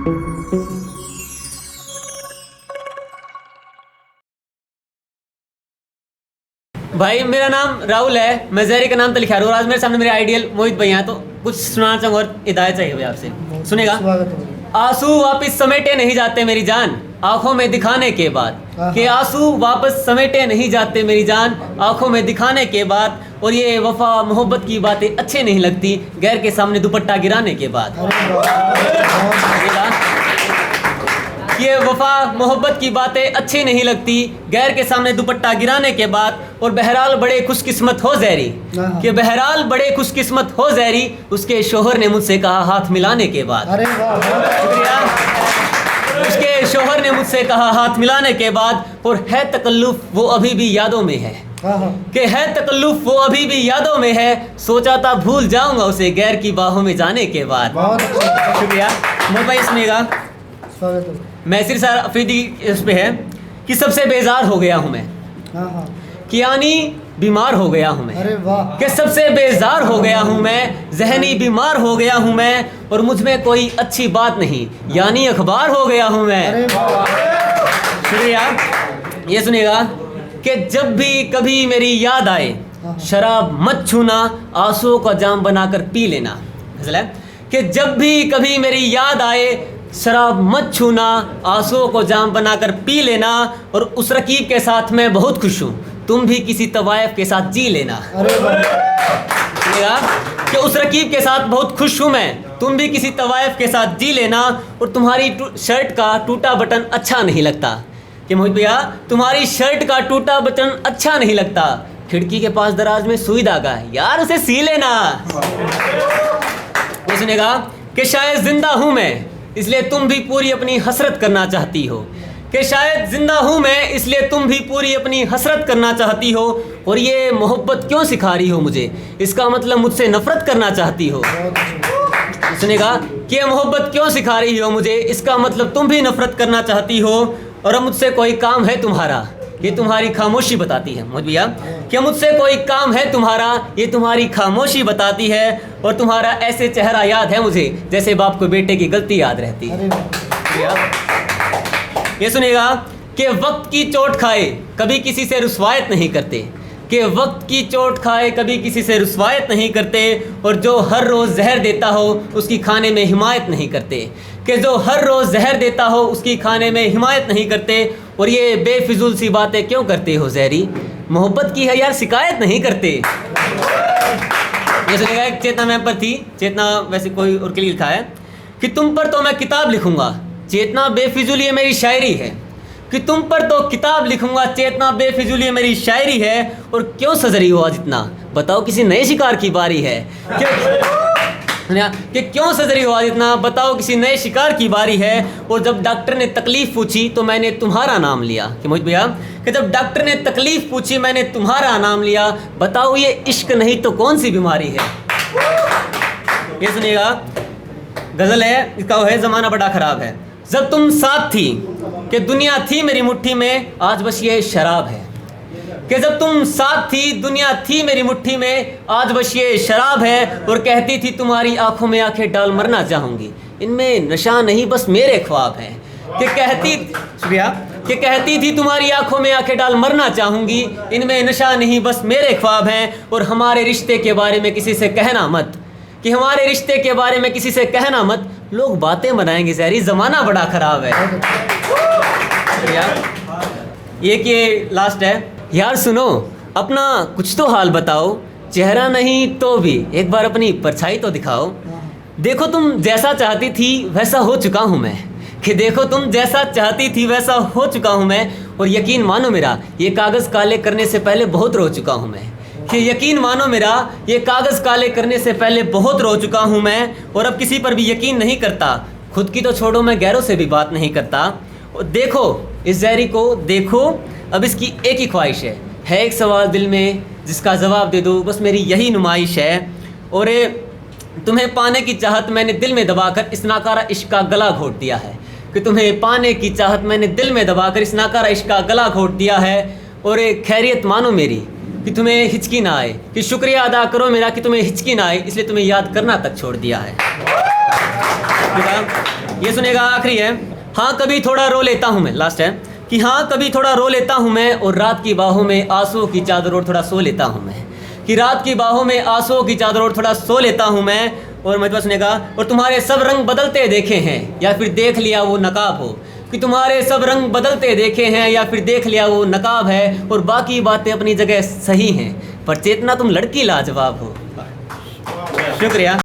भाई मेरा नाम राहुल है, मैं जहरी का नाम तो लिखा रहा हूँ और आज मेरे सामने मेरे आइडियल मोहित भाई हैं, तो कुछ सुनाना चाहूँगा और हिदायत चाहिए भाई आपसे। सुनेगा? आंसू वापस समेटे नहीं जाते मेरी जान आंखों में दिखाने के बाद, कि आंसू वापस समेटे नहीं जाते मेरी जान आंखों में दिखाने के बाद, और ये वफा मोहब्बत की बातें अच्छे नहीं लगती गैर के सामने दुपट्टा गिराने के बाद। ये वफा मोहब्बत की बातें अच्छी नहीं लगती गैर के सामने दुपट्टा गिराने के बाद, और बहरहाल बड़े खुशकिस्मत हो जहरी, कि बहरहाल बड़े खुशकिस्मत हो जहरी उसके शोहर ने मुझसे कहा हाथ मिलाने के बाद। शुक्रिया। उसके शोहर ने मुझसे कहा हाथ मिलाने के बाद, और है तकल्लुफ वो अभी भी यादों में है, कि है तकल्लुफ वो अभी भी यादों में है, सोचा था भूल जाऊंगा उसे गैर की बाहों में जाने के बाद। शुक्रिया। मोहम्मद भाई इसमें मैसिर सर अफरीदी इस पे है कि सबसे बेजार हो गया हूँ मैं, कि यानी बीमार हो गया हूँ मैं, कि सबसे बेजार हो गया हूँ मैं, जहनी बीमार हो गया हूँ मैं, और मुझ में कोई अच्छी बात नहीं यानी अखबार हो गया हूँ मैं। शुक्रिया। ये सुनिएगा कि जब भी कभी मेरी याद आए शराब मत छूना आंसुओं का जाम बनाकर पी लेना। कि जब भी कभी मेरी याद आए शराब मत छूना आंसुओं को जाम बनाकर पी लेना, और उस रकीब के साथ मैं बहुत खुश हूँ तुम भी किसी तवायफ के साथ जी लेना। कि उस रकीब के साथ बहुत खुश हूँ मैं तुम भी किसी तवायफ के साथ जी लेना, और तुम्हारी शर्ट का टूटा बटन अच्छा नहीं लगता, कि मोहित भैया तुम्हारी शर्ट का टूटा बटन अच्छा नहीं लगता, खिड़की के पास दराज में सुई धागा है यार उसे सी लेना। ये सुनेगा कि शायद जिंदा हूँ मैं इसलिए तुम भी पूरी अपनी हसरत करना चाहती हो, कि शायद जिंदा हूँ मैं इसलिए तुम भी पूरी अपनी हसरत करना चाहती हो, और ये मोहब्बत क्यों सिखा रही हो मुझे इसका मतलब मुझसे नफरत करना चाहती हो। सुनेगा कि ये मोहब्बत क्यों सिखा रही हो मुझे इसका मतलब तुम भी नफरत करना चाहती हो, और अब मुझसे कोई काम है तुम्हारा ये तुम्हारी खामोशी बताती है। मोहित भैया कि मुझसे कोई काम है तुम्हारा ये तुम्हारी खामोशी बताती है, और तुम्हारा ऐसे चेहरा याद है मुझे जैसे बाप को बेटे की गलती याद रहती है। ये सुनेगा कि वक्त की चोट खाए कभी किसी से रुसवायत नहीं करते, कि वक्त की चोट खाए कभी किसी से रुसवायत नहीं करते, और जो हर रोज़ जहर देता हो उसकी खाने में हिमायत नहीं करते, कि जो हर रोज़ जहर देता हो उसकी खाने में हिमायत नहीं करते, और ये बेफिजूल सी बातें क्यों करते हो जहरी मोहब्बत की है यार शिकायत नहीं करते। ये सुनेगा एक चेतना मैम पर थी, चेतना वैसे कोई और के लिए लिखा है कि तुम पर तो मैं किताब लिखूंगा चेतना बेफिजूल ये मेरी शायरी है, कि तुम पर तो किताब लिखूंगा चेतना बेफिजूल ये मेरी शायरी है, और क्यों सजरी हो आज इतना बताओ किसी नए शिकार की बारी है, कि क्यों सजरी हो आज इतना बताओ किसी नए शिकार की बारी है, और जब डॉक्टर ने तकलीफ पूछी तो मैंने तुम्हारा नाम लिया। कि मोहित भैया कि जब डॉक्टर ने तकलीफ पूछी मैंने तुम्हारा नाम लिया, बताओ ये इश्क नहीं तो कौन सी बीमारी है। ये सुनिएगा गजल है, इसका वो है ज़माना बड़ा ख़राब है। जब तुम साथ थी कि दुनिया थी मेरी मुट्ठी में आज बस ये शराब है, कि जब तुम साथ थी दुनिया थी मेरी मुट्ठी में आज बस ये शराब है, और कहती थी तुम्हारी आंखों में आंखें डाल मरना चाहूँगी इनमें नशा नहीं बस मेरे ख्वाब हैं, कि कहती थी तुम्हारी आंखों में आंखें डाल मरना चाहूँगी इनमें नशा नहीं बस मेरे ख्वाब हैं, और हमारे रिश्ते के बारे में किसी से कहना मत, कि हमारे रिश्ते के बारे में किसी से कहना मत लोग बातें बनाएंगे जहरी ज़माना बड़ा ख़राब है। ये कि लास्ट है यार सुनो अपना कुछ तो हाल बताओ चेहरा नहीं तो भी एक बार अपनी परछाई तो दिखाओ, देखो तुम जैसा चाहती थी वैसा हो चुका हूँ मैं, कि देखो तुम जैसा चाहती थी वैसा हो चुका हूँ मैं, और यकीन मानो मेरा ये कागज़ काले करने से पहले बहुत रो चुका हूँ मैं, कि यकीन मानो मेरा ये कागज़ काले करने से पहले बहुत रो चुका हूँ मैं, और अब किसी पर भी यकीन नहीं करता खुद की तो छोड़ो मैं गैरों से भी बात नहीं करता। देखो इस जहरी को देखो अब इसकी एक ही ख्वाहिश है एक सवाल दिल में जिसका जवाब दे दो बस मेरी यही नुमाइश है, और तुम्हें पाने की चाहत मैंने दिल में दबाकर इस नाकारा इश्क का गला घोट दिया है, कि तुम्हें पाने की चाहत मैंने दिल में दबाकर इस नाकारा इश्क का गला घोट दिया है, और खैरियत मानो मेरी कि तुम्हें हिचकी ना आए, कि शुक्रिया अदा करो मेरा कि तुम्हें हिचकी ना आए इसलिए तुम्हें याद करना तक छोड़ दिया है। ये सुनेगा, आखिरी है। हाँ कभी थोड़ा रो लेता हूँ मैं, लास्ट है कि हाँ कभी थोड़ा रो लेता हूँ मैं, और रात की बाहों में आंसुओं की चादर ओढ़ थोड़ा सो लेता हूँ मैं, कि रात की बाहों में आंसुओं की चादर ओढ़ थोड़ा सो लेता हूँ मैं। और मजबूत सुनेगा, और तुम्हारे सब रंग बदलते देखे हैं, या फिर देख लिया वो नकाब हो, कि तुम्हारे सब रंग बदलते देखे हैं, या फिर देख लिया वो नकाब है, और बाकी बातें अपनी जगह सही हैं, पर चेतना तुम लड़की लाजवाब हो। शुक्रिया।